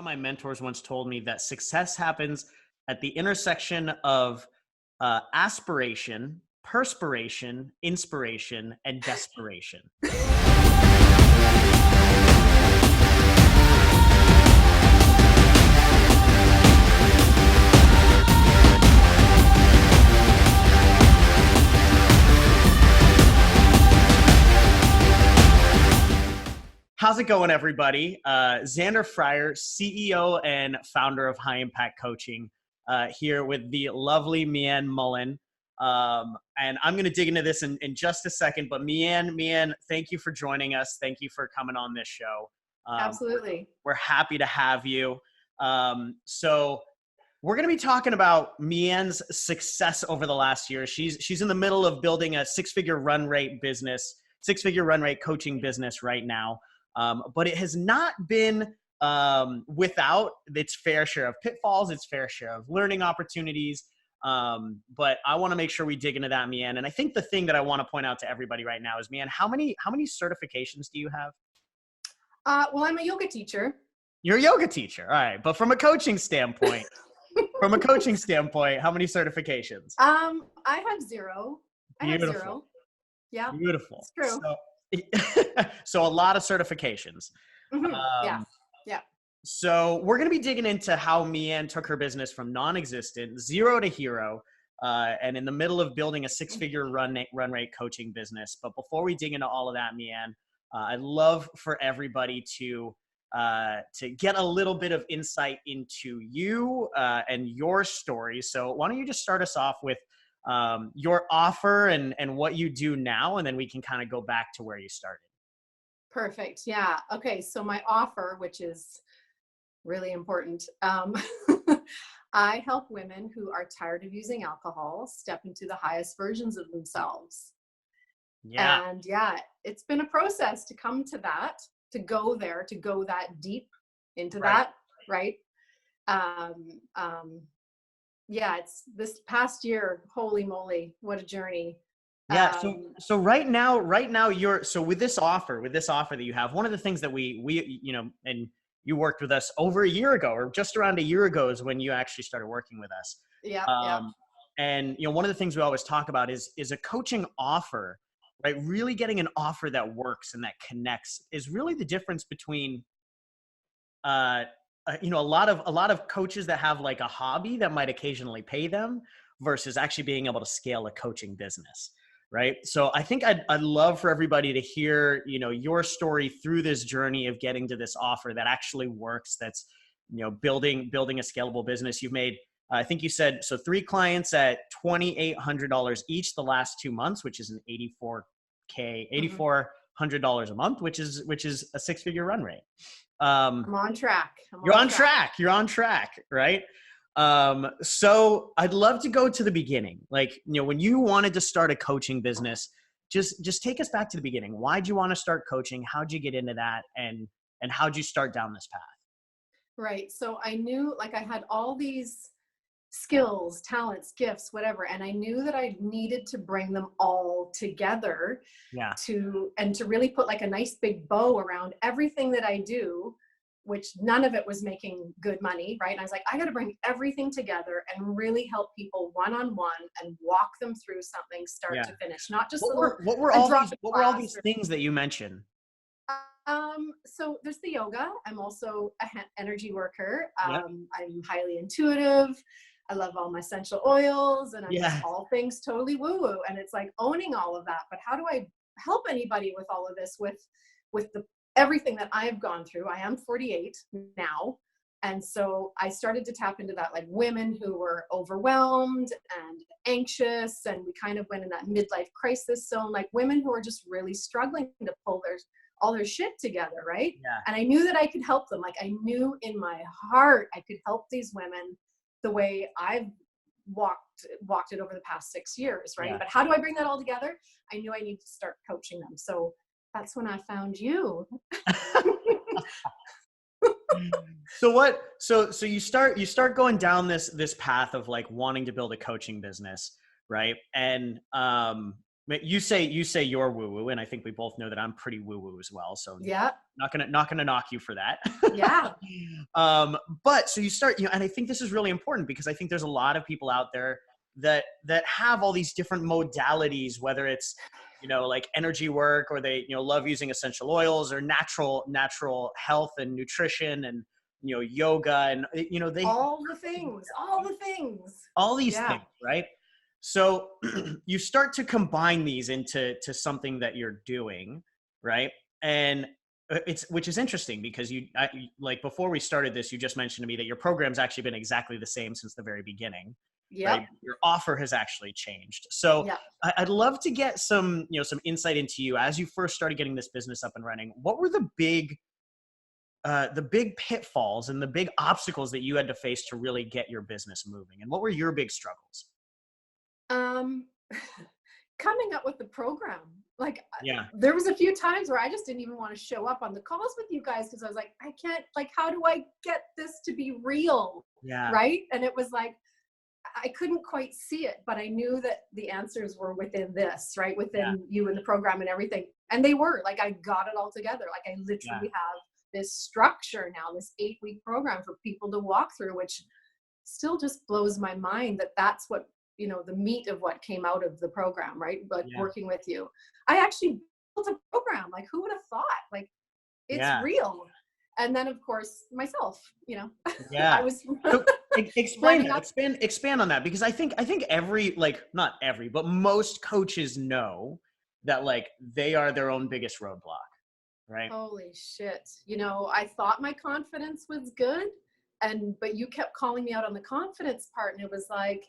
of my mentors once told me that success happens at the intersection of aspiration, perspiration, inspiration, and desperation. How's it going, everybody? Xander Fryer, CEO and founder of High Impact Coaching, here with the lovely Meiyan Mullin. And I'm going to dig into this in just a second. But Meiyan, thank you for joining us. Thank you for coming on this show. Absolutely. We're happy to have you. So we're going to be talking about Meiyans' success over the last year. She's in the middle of building a six-figure run rate coaching business right now. But it has not been without its fair share of pitfalls, its fair share of learning opportunities. But I want to make sure we dig into that, Meiyan. And I think the thing that I want to point out to everybody right now is, Meiyan, how many certifications do you have? Well, I'm a yoga teacher. You're a yoga teacher. All right. But from a coaching standpoint, how many certifications? I have zero. Beautiful. Yeah. Beautiful. It's true. So a lot of certifications. Mm-hmm. Yeah. So we're going to be digging into how Meiyan took her business from non-existent, zero to hero, and in the middle of building a six-figure run rate coaching business. But before we dig into all of that, Meiyan, I'd love for everybody to get a little bit of insight into you and your story. So why don't you just start us off with your offer and what you do now, and then we can kind of go back to where you started. Perfect. Yeah. Okay. So my offer, which is really important, I help women who are tired of using alcohol step into the highest versions of themselves. Yeah. And yeah, it's been a process to come to that, to go there, to go that deep into that. Right. Yeah, it's this past year, holy moly, what a journey. Yeah. So right now with this offer that you have, one of the things that we and you worked with us over a year ago, or just around a year ago, is when you actually started working with us. Yeah. And one of the things we always talk about is a coaching offer, right? Really getting an offer that works and that connects is really the difference between a lot of coaches that have like a hobby that might occasionally pay them versus actually being able to scale a coaching business. Right. So I think I'd love for everybody to hear, your story through this journey of getting to this offer that actually works. That's, building a scalable business. You've made, I think you said, so 3 clients at $2,800 each the last 2 months, which is an $8,400 a month, which is a 6-figure run rate. I'm on track. You're on track, right? So I'd love to go to the beginning. Like, when you wanted to start a coaching business, just take us back to the beginning. Why'd you want to start coaching? How'd you get into that? And how'd you start down this path? Right. So I knew, like, I had all these skills, talents, gifts, whatever. And I knew that I needed to bring them all together to really put like a nice big bow around everything that I do, which none of it was making good money. Right. And I was like, I got to bring everything together and really help people one-on-one and walk them through something start to finish, not just what were all these things that you mentioned? So there's the yoga. I'm also an energy worker. I'm highly intuitive. I love all my essential oils, and I'm just all things totally woo-woo. And it's like owning all of that. But how do I help anybody with all of this, with everything that I've gone through? I am 48 now. And so I started to tap into that, like women who were overwhelmed and anxious, and we kind of went in that midlife crisis zone, like women who are just really struggling to pull all their shit together, right? Yeah. And I knew that I could help them. Like I knew in my heart I could help these women the way I've walked it over the past 6 years, right? Yeah. But how do I bring that all together? I knew I needed to start coaching them. So that's when I found you. So you start going down this path of like wanting to build a coaching business, right? And You say you're woo woo, and I think we both know that I'm pretty woo woo as well. So Yeah. not gonna knock you for that. Yeah. But so you start, and I think this is really important because I think there's a lot of people out there that have all these different modalities, whether it's like energy work, or they love using essential oils, or natural health and nutrition, and yoga, and they All the things, all the things. all these Yeah. things, right? So you start to combine these into something that you're doing, right? And which is interesting because like before we started this, you just mentioned to me that your program's actually been exactly the same since the very beginning, right? Yep. Your offer has actually changed. So Yeah. I'd love to get some insight into you as you first started getting this business up and running. What were the big pitfalls and the big obstacles that you had to face to really get your business moving? And what were your big struggles? Um, coming up with the program. Like, Yeah. there was a few times where I just didn't even want to show up on the calls with you guys because I was like, I can't, like, how do I get this to be real? Yeah. Right. And it was like, I couldn't quite see it, but I knew that the answers were within this, right? Within you and the program and everything. And they were, like, I got it all together. Like, I literally have this structure now, this 8-week program for people to walk through, which still just blows my mind that that's what, the meat of what came out of the program, right? But working with you, I actually built a program. Like, who would have thought? Like, it's real. And then, of course, myself, Yeah. I was So explain that. Expand on that, because I think every, like, not every, but most coaches know that, like, they are their own biggest roadblock, right? Holy shit. I thought my confidence was good, but you kept calling me out on the confidence part, and it was like,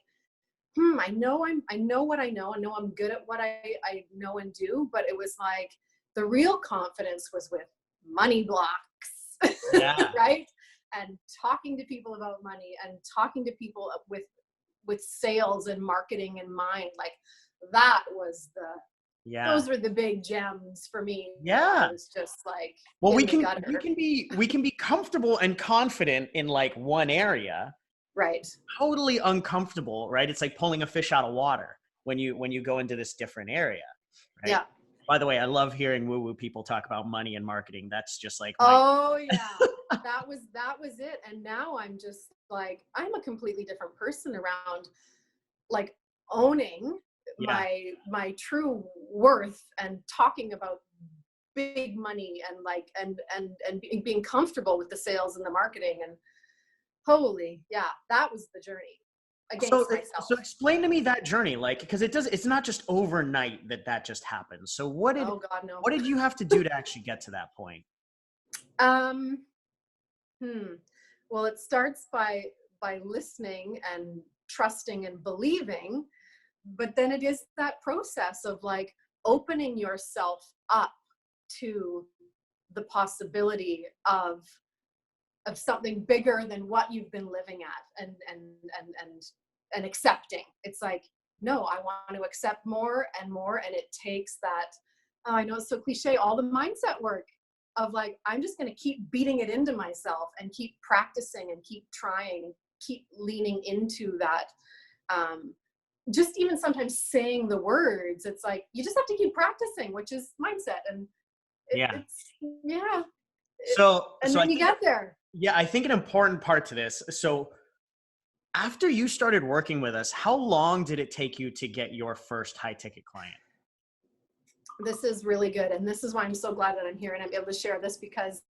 I know what I know. I know I'm good at what I know and do, but it was like the real confidence was with money blocks, Yeah. right? And talking to people about money, and talking to people with sales and marketing in mind. Like, that was those were the big gems for me. Yeah. It was just like, well, we can be comfortable and confident in, like, one area. Right. Totally uncomfortable, right? It's like pulling a fish out of water when you go into this different area, right? Yeah. By the way, I love hearing woo-woo people talk about money and marketing. That's just like oh yeah, that was it. And now I'm just like, I'm a completely different person around, like, owning my true worth and talking about big money, and like and being comfortable with the sales and the marketing. And that was the journey against myself. So explain to me that journey, like, because it's not just overnight that just happens. So what did you have to do to actually get to that point? Well, it starts by listening and trusting and believing, but then it is that process of, like, opening yourself up to the possibility of something bigger than what you've been living at, and accepting. It's like, no, I want to accept more and more. And it takes that, I know it's so cliche, all the mindset work of, like, I'm just going to keep beating it into myself and keep practicing and keep trying and keep leaning into that. Just even sometimes saying the words, it's like, you just have to keep practicing, which is mindset. And then you get there. Yeah, I think an important part to this. So after you started working with us, how long did it take you to get your first high ticket client? This is really good. And this is why I'm so glad that I'm here and I'm able to share this, because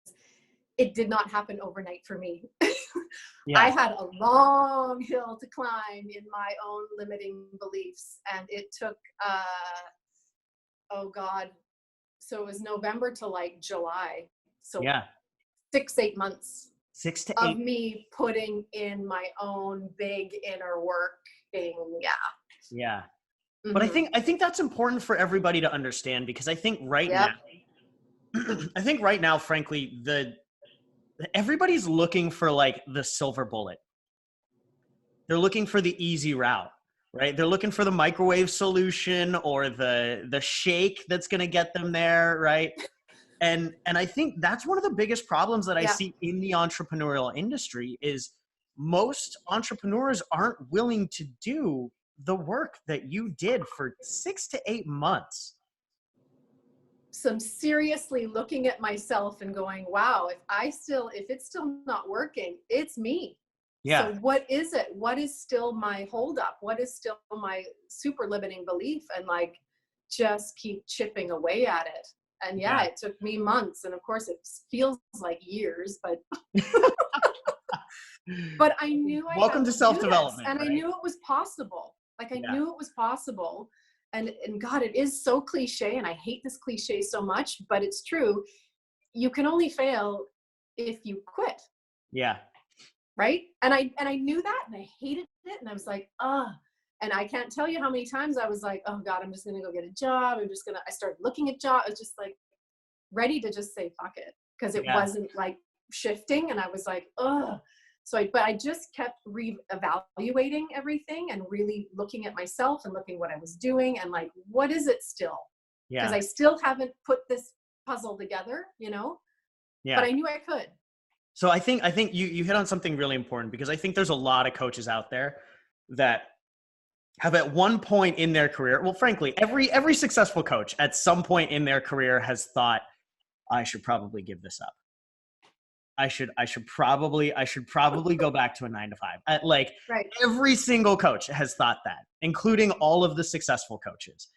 it did not happen overnight for me. I had a long hill to climb in my own limiting beliefs. And it took, so it was November to, like, July. So 6-8 months. 6 to 8 of me putting in my own big inner working. Yeah. But I think that's important for everybody to understand, because I think right now, frankly, everybody's looking for, like, the silver bullet. They're looking for the easy route, right? They're looking for the microwave solution or the shake that's going to get them there, right? And I think that's one of the biggest problems that I see in the entrepreneurial industry is most entrepreneurs aren't willing to do the work that you did for 6 to 8 months. So I'm seriously looking at myself and going, wow, if it's still not working, it's me. Yeah. So what is it? What is still my holdup? What is still my super limiting belief? And like, just keep chipping away at it. And yeah, it took me months. And of course it feels like years, but I knew I Welcome had to to do this, self-development, and I right? knew it was possible. Like I knew it was possible. And God, it is so cliche, and I hate this cliche so much, but it's true. You can only fail if you quit. Yeah. Right. And I knew that, and I hated it. And I was like, and I can't tell you how many times I was like, oh God, I'm just going to go get a job. I started looking at jobs. I was just like ready to just say, fuck it. Cause it wasn't like shifting. And I was like, but I just kept re-evaluating everything and really looking at myself and looking what I was doing and like, what is it still? Yeah. Because I still haven't put this puzzle together, Yeah. but I knew I could. So I think you hit on something really important, because I think there's a lot of coaches out there that have at one point in their career, well, frankly, every successful coach at some point in their career has thought, I should probably give this up. I should probably go back to a 9 to 5. Like every single coach has thought that, including all of the successful coaches.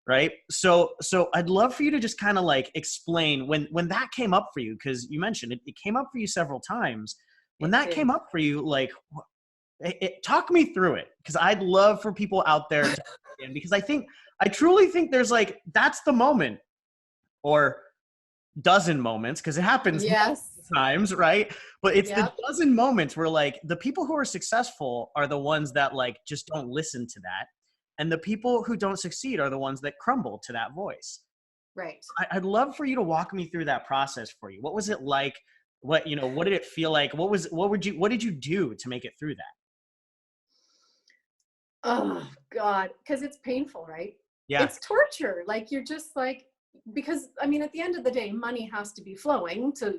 Right. So I'd love for you to just kind of like explain when that came up for you, because you mentioned it came up for you several times. When that came up for you, like, talk me through it, because I'd love for people out there to understand, because I truly think there's like, that's the moment, or dozen moments, because it happens times, right? But it's the dozen moments where like the people who are successful are the ones that like just don't listen to that. And the people who don't succeed are the ones that crumble to that voice. Right. I'd love for you to walk me through that process for you. What was it like? What did it feel like? What did you do to make it through that? Oh God. Cause it's painful, right? Yeah. It's torture. Like you're just like, because I mean, at the end of the day, money has to be flowing to,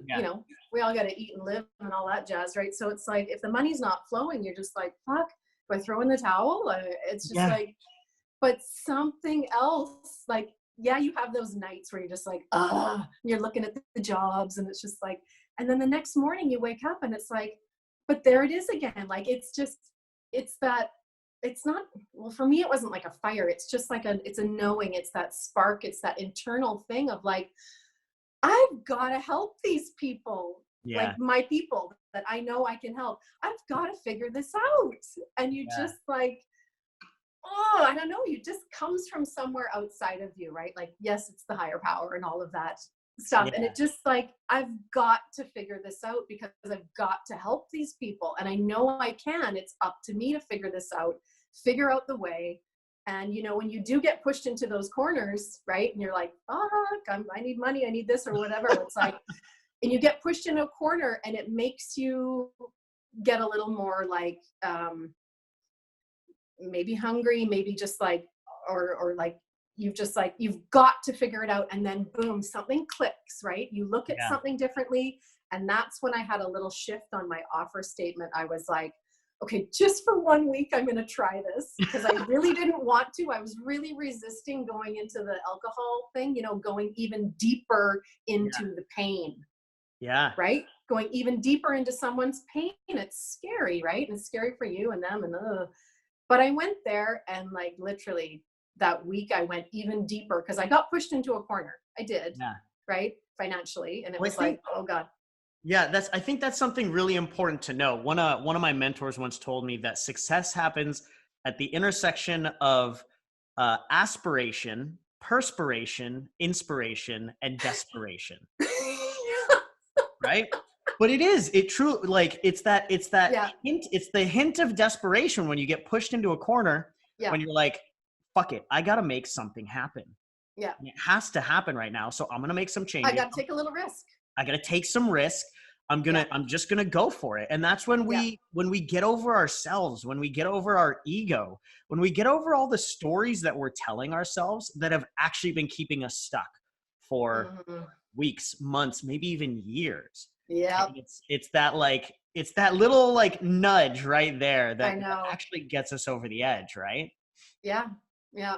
we all got to eat and live and all that jazz. Right. So it's like, if the money's not flowing, you're just like, fuck, do I throw in the towel? It's just like, but something else, like, you have those nights where you're just like, you're looking at the jobs, and it's just like, and then the next morning you wake up and it's like, but there it is again. Like, it's not, well, for me, it wasn't like a fire. It's just like it's a knowing, it's that spark. It's that internal thing of like, I've got to help these people, like my people that I know I can help. I've got to figure this out. And you just like, I don't know. You just comes from somewhere outside of you, right? Like, yes, it's the higher power and all of that stuff. And it just like, I've got to figure this out because I've got to help these people. And I know I can. It's up to me to figure this out, figure out the way. And, when you do get pushed into those corners, right? And you're like, I need money, I need this or whatever. It's like, and you get pushed in a corner and it makes you get a little more like, maybe hungry, maybe just like, or like, you've got to figure it out. And then boom, something clicks, right? You look at something differently. And that's when I had a little shift on my offer statement. I was like, okay, just for 1 week, I'm going to try this, because I really didn't want to. I was really resisting going into the alcohol thing, going even deeper into the pain. Yeah. Right? Going even deeper into someone's pain. It's scary, right? And it's scary for you and them. But I went there, and like literally that week I went even deeper, because I got pushed into a corner. I did. Yeah. Right? Financially. And it was like, oh God. Yeah, I think that's something really important to know. One of my mentors once told me that success happens at the intersection of aspiration, perspiration, inspiration, and desperation. Right? But it truly, like, it's that hint, it's the hint of desperation when you get pushed into a corner, when you're like, fuck it, I got to make something happen. Yeah. And it has to happen right now. So I'm going to make some changes. I got to take a little risk. I got to take some risk. I'm just going to go for it. And that's when we get over ourselves, when we get over our ego, when we get over all the stories that we're telling ourselves that have actually been keeping us stuck for weeks, months, maybe even years. Yeah. It's that little like nudge right there that actually gets us over the edge, right? Yeah. Yeah.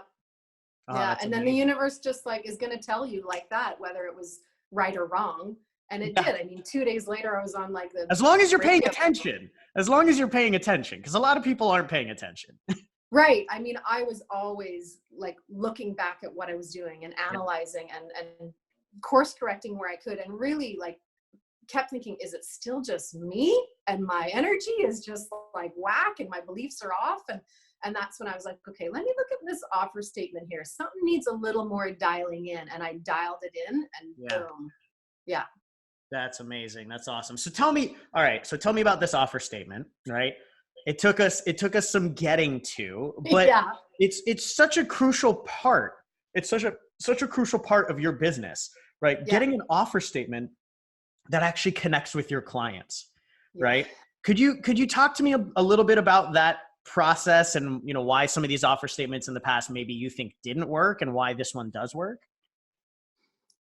Oh, Yeah. that's And then the amazing. universe just like is going to tell you like that, whether it was right or wrong. And it Yeah. did. I mean, 2 days later, I was on like the As long as you're paying radio. attention. As long as you're paying attention, because a lot of people aren't paying attention. Right. I mean, I was always like looking back at what I was doing and Yeah. analyzing and course correcting where I could, and really like kept thinking, is it still just me? And my energy is just like whack and my beliefs are off. And that's when I was like, okay, let me look at this offer statement here. Something needs a little more dialing in. And I dialed it in and Yeah. boom. Yeah. That's amazing. That's awesome. So tell me, all right. So tell me about this offer statement, right? It took us some getting to, but Yeah. it's such a crucial part. It's such a crucial part of your business, right? Yeah. Getting an offer statement that actually connects with your clients, Yeah. right? Could you talk to me a little bit about that process and why some of these offer statements in the past maybe you think didn't work and why this one does work?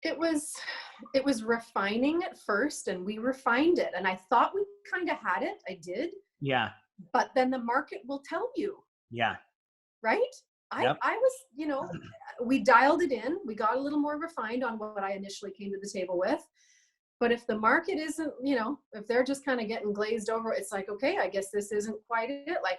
It was refining at first, and we refined it, and I thought we kind of had it. I did. Yeah. But then the market will tell you, Yeah. right? I Yep. I was, we dialed it in. We got a little more refined on what I initially came to the table with. But if the market isn't, if they're just kind of getting glazed over, it's like, okay, I guess this isn't quite it. Like,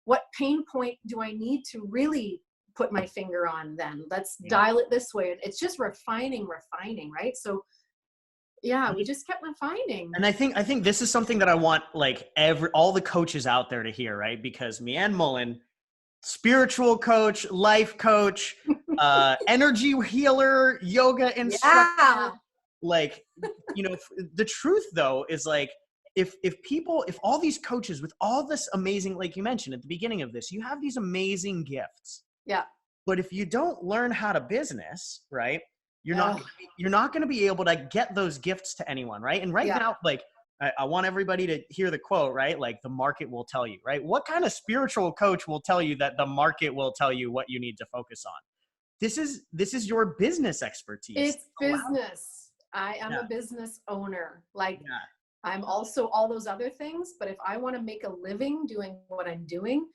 what pain point do I need to really put my finger on then? Let's Yeah. dial it this way. It's just refining, right? So yeah, we just kept refining. And I think this is something that I want like all the coaches out there to hear, right? Because Meiyan Mullin, spiritual coach, life coach, energy healer, yoga instructor, Yeah. like the truth though is like if all these coaches with all this amazing, like you mentioned at the beginning of this, you have these amazing gifts, Yeah. but if you don't learn how to business, right, you're not Ugh. gonna you're not going to be able to get those gifts to anyone, right? And right Yeah. now, like I want everybody to hear the quote, right? Like the market will tell you, right? What kind of spiritual coach will tell you that the market will tell you what you need to focus on? This is your business expertise. It's business. I am Yeah, a business owner. Like, yeah, I'm also all those other things, but if I want to make a living doing what I'm doing,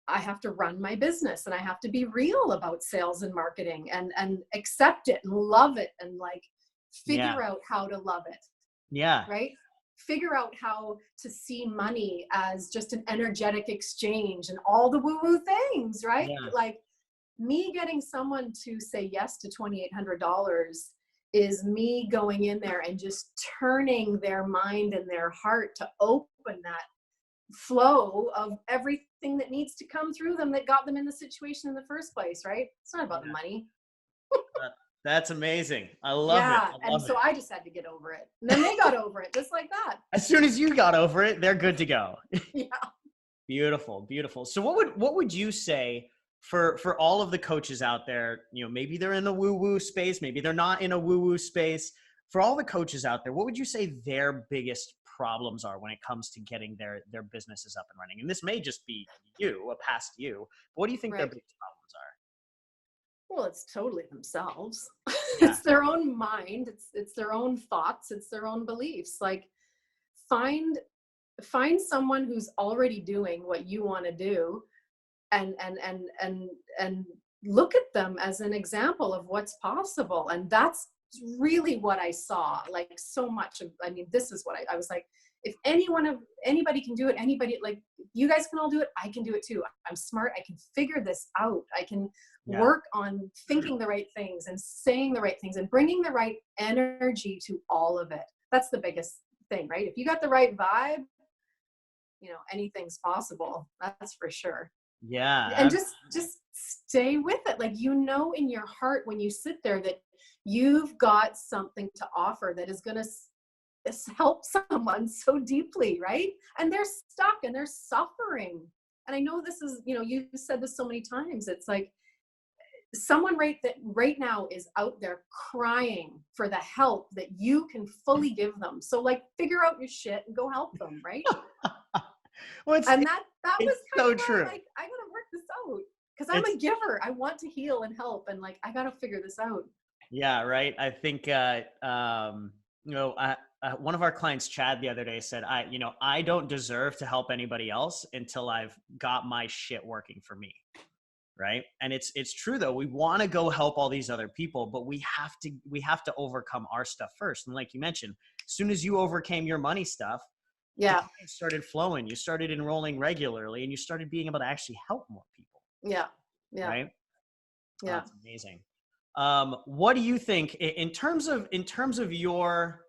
I have to run my business, and I have to be real about sales and marketing and accept it and love it and like yeah, figure out how to love it, yeah, right? Figure out how to see money as just an energetic exchange and all the woo-woo things, right? yeah, Like, me getting someone to say yes to $2,800 is me going in there and just turning their mind and their heart to open that flow of everything that needs to come through them that got them in the situation in the first place, right? It's not about the yeah. money. That's amazing. I love it. Yeah. I And love so it. I just had to get over it. And then they got over it just like that. As soon as you got over it, they're good to go. Yeah. Beautiful, beautiful. So what would you say for all of the coaches out there, maybe they're in the woo-woo space, maybe they're not in a woo-woo space. For all the coaches out there, what would you say their biggest problems are when it comes to getting their businesses up and running? And this may just be you, a past you, but what do you think their Right. biggest problems are? Well, it's totally themselves. Yeah. It's their own mind. It's their own thoughts. It's their own beliefs. Like, find someone who's already doing what you want to do, and look at them as an example of what's possible. And that's really what I saw. Like, so much of, I mean, this is what I was like, if anybody can do it, anybody, like, you guys can all do it, I can do it too. I'm smart. I can figure this out. I can Yeah. work on thinking the right things and saying the right things and bringing the right energy to all of it. That's the biggest thing, right? If you got the right vibe, anything's possible. That's for sure. And Yeah. just stay with it. Like, in your heart when you sit there that you've got something to offer that is going to help someone so deeply, right? And they're stuck and they're suffering. And I know this is, you've said this so many times. It's like someone right now is out there crying for the help that you can fully give them. So, like, figure out your shit and go help them, right? Well, And that was it's kind so of where true. I'm like, I gotta work this out because I'm It's a giver. I want to heal and help, and like, I gotta figure this out. Yeah, right. I think one of our clients, Chad, the other day said, I don't deserve to help anybody else until I've got my shit working for me. Right. And it's true though. We want to go help all these other people, but we have to overcome our stuff first. And like you mentioned, as soon as you overcame your money stuff, the Yeah. clients started flowing, you started enrolling regularly, and you started being able to actually help more people. Yeah. Yeah. Right. Yeah. Oh, that's amazing. What do you think in terms of your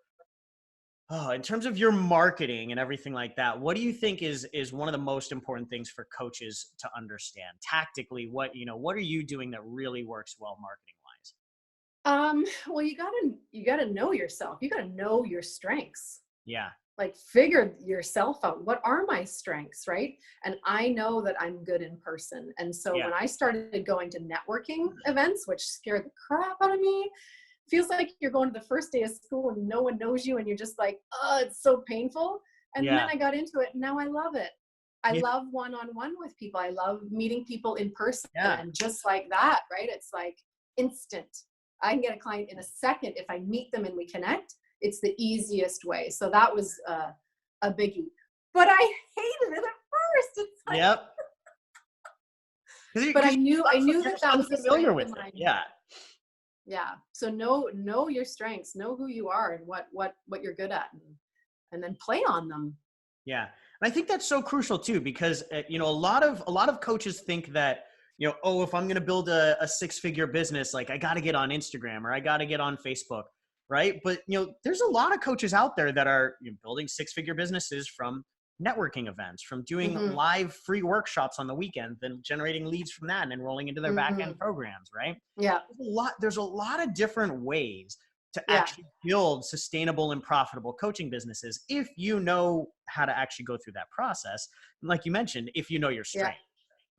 in terms of your marketing and everything like that? What do you think is one of the most important things for coaches to understand tactically? What are you doing that really works well marketing wise? Well, you gotta know yourself. You gotta know your strengths. Yeah. Like figure yourself out. What are my strengths, right? And I know that I'm good in person. And so Yeah. when I started going to networking events, which scared the crap out of me, feels like you're going to the first day of school and no one knows you and you're just like, oh, it's so painful. And Yeah. then I got into it and now I love it. I Yeah. love one-on-one with people. I love meeting people in person. Yeah. And just like that, right? It's like instant. I can get a client in a second if I meet them and we connect. It's the easiest way. So that was a biggie. But I hated it at first. It's like, Yep. but I knew that was the familiar strength with of it. mine. Yeah. Yeah. So know your strengths, know who you are and what you're good at, and then play on them. Yeah. And I think that's so crucial too, because a lot of coaches think that, oh, if I'm going to build a 6-figure business, like I got to get on Instagram or I got to get on Facebook. Right. But, there's a lot of coaches out there that are building 6-figure businesses from networking events, from doing live free workshops on the weekend, then generating leads from that and enrolling into their back end programs. Right. Yeah. There's a lot of different ways to actually build sustainable and profitable coaching businesses if you know how to actually go through that process. And like you mentioned, if you know your strength,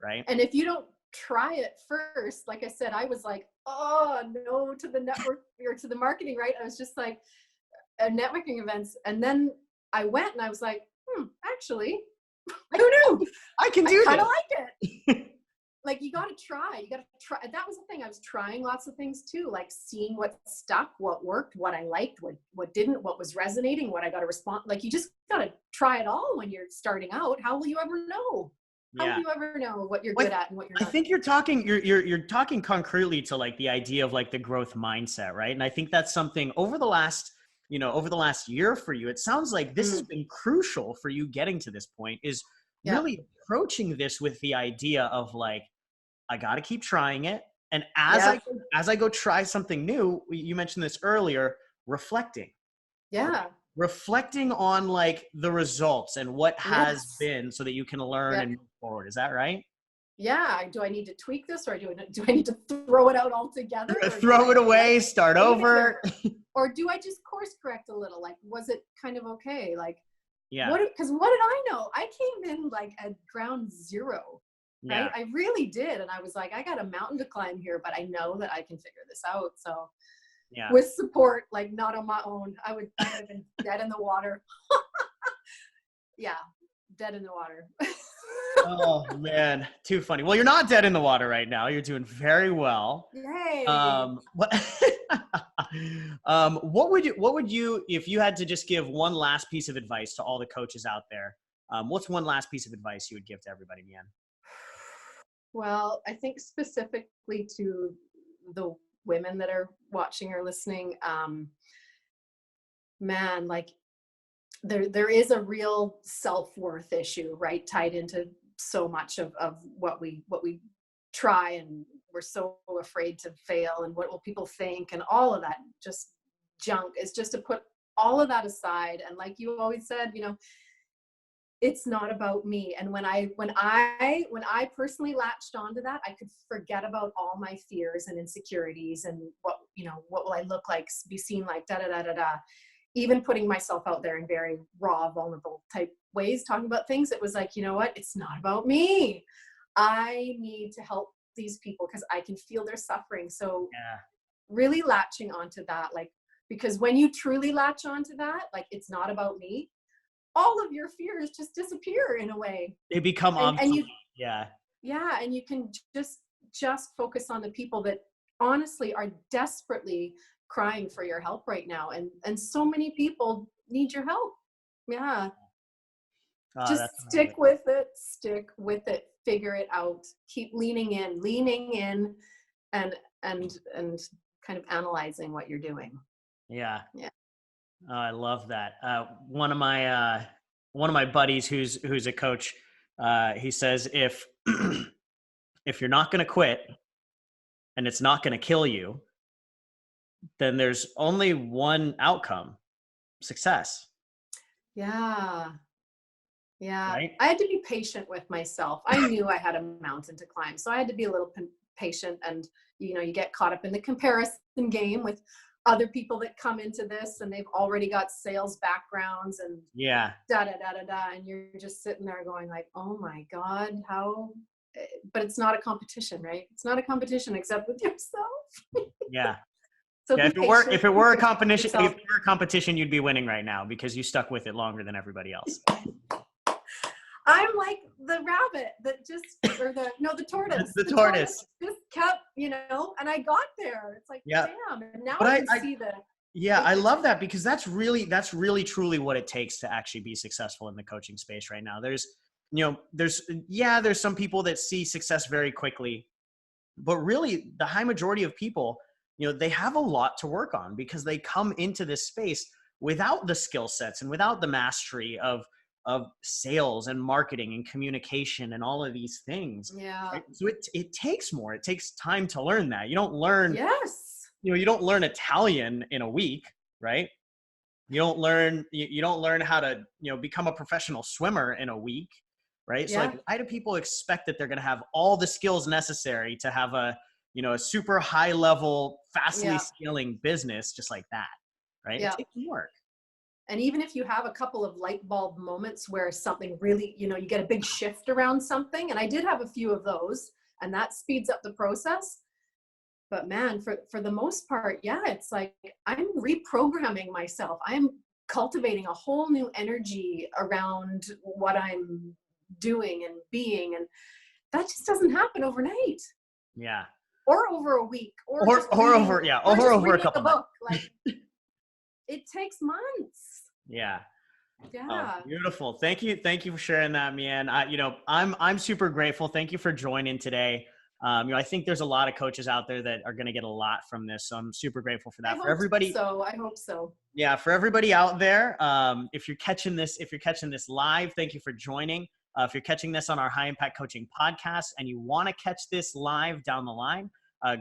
right? And if you don't try it first, like I said, I was like, oh no to the network or to the marketing, right? I was just like networking events. And then I went and I was like, actually, who knew? I can do I kind this. of like it. Like you got to try. That was the thing. I was trying lots of things too, like seeing what stuck, what worked, what I liked, what didn't, what was resonating, what I got to respond. Like you just got to try it all when you're starting out. How will you ever know? How will you ever know what you're good at and what you're not? I think you're talking concretely to like the idea of like the growth mindset, right? And I think that's something over the last year for you, it sounds like this has been crucial for you getting to this point, is really approaching this with the idea of like, I got to keep trying it. And as I go try something new, you mentioned this earlier, reflecting. Yeah. Reflecting on like the results and what has been so that you can learn and move forward. Is that right? Yeah. Do I need to tweak this or do I need to throw it out altogether? Throw it away, start over. Or do I just course correct a little? Like, was it kind of okay? Like, yeah. Because what did I know? I came in like at ground zero. Right? I really did. And I was like, I got a mountain to climb here, but I know that I can figure this out. So with support, like not on my own, I would have been dead in the water. Dead in the water. Oh man, too funny. Well, you're not dead in the water right now. You're doing very well. Yay. What would you, if you had to just give one last piece of advice to all the coaches out there, what's one last piece of advice you would give to everybody, Meiyan? Well, I think specifically to the women that are watching or listening, man, like there is a real self-worth issue, right? Tied into so much of what we try, and we're so afraid to fail and what will people think and all of that just junk. Is just to put all of that aside. And like you always said, it's not about me. And when I personally latched onto that, I could forget about all my fears and insecurities and what will I look like, be seen like, da da da da da. Even putting myself out there in very raw, vulnerable type ways, talking about things. It was like, you know what? It's not about me. I need to help these people because I can feel their suffering. So really latching onto that, like, because when you truly latch onto that, like, it's not about me, all of your fears just disappear in a way. They become obsolete. And you can just focus on the people that honestly are desperately crying for your help right now. And so many people need your help. Yeah. Oh, Just that's stick with it, figure it out, keep leaning in and kind of analyzing what you're doing. yeah. Yeah. Oh, I love that. One of my buddies who's a coach, he says if you're not going to quit and it's not going to kill you, then there's only one outcome: success. Yeah. Yeah. Right? I had to be patient with myself. I knew I had a mountain to climb, so I had to be a little patient. And you get caught up in the comparison game with other people that come into this and they've already got sales backgrounds and Yeah. da da da da da, and you're just sitting there going like, oh my God, how? But it's not a competition, right? It's not a competition except with yourself. Yeah. So Yeah, be patient. if it were a competition, you'd be winning right now because you stuck with it longer than everybody else. I'm like the rabbit that the tortoise. The tortoise just kept, and I got there. It's like, yeah. damn. And now But I can see the. Yeah, I love that because that's really truly what it takes to actually be successful in the coaching space right now. There's some people that see success very quickly, but really the high majority of people, they have a lot to work on because they come into this space without the skill sets and without the mastery of sales and marketing and communication and all of these things. Yeah. Right? So it takes more. It takes time to learn that. You don't learn. Yes. You don't learn Italian in a week, right? You don't learn how to, become a professional swimmer in a week, right? Yeah. So why do people expect that they're going to have all the skills necessary to have a super high level, fastly scaling business just like that, right? Yeah. It takes work. And even if you have a couple of light bulb moments where something really, you get a big shift around something, and I did have a few of those, and that speeds up the process. But man, for the most part, it's like I'm reprogramming myself. I'm cultivating a whole new energy around what I'm doing and being. And that just doesn't happen overnight. Yeah. Or over a week. Or over a couple of months. Like, it takes months. Yeah. Yeah. Oh, beautiful. Thank you for sharing that, Meiyan. I'm super grateful. Thank you for joining today. I think there's a lot of coaches out there that are going to get a lot from this. So I'm super grateful for that. I hope so. Yeah. For everybody out there, if you're catching this live, thank you for joining. If you're catching this on our High Impact Coaching podcast and you want to catch this live down the line,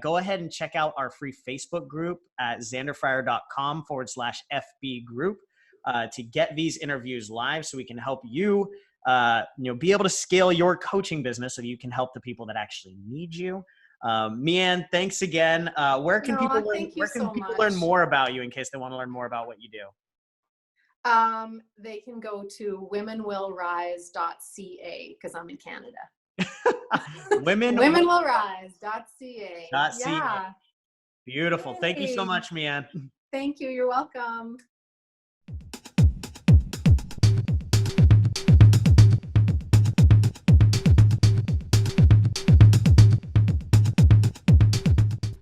go ahead and check out our free Facebook group at xanderfryer.com/FB group to get these interviews live so we can help you be able to scale your coaching business so you can help the people that actually need you. Meiyan, thanks again. Where can people learn more about you in case they want to learn more about what you do? They can go to womenwillrise.ca because I'm in Canada. womenwillrise.ca. Yeah. Beautiful. Thank you so much, Meiyan. Thank you. You're welcome.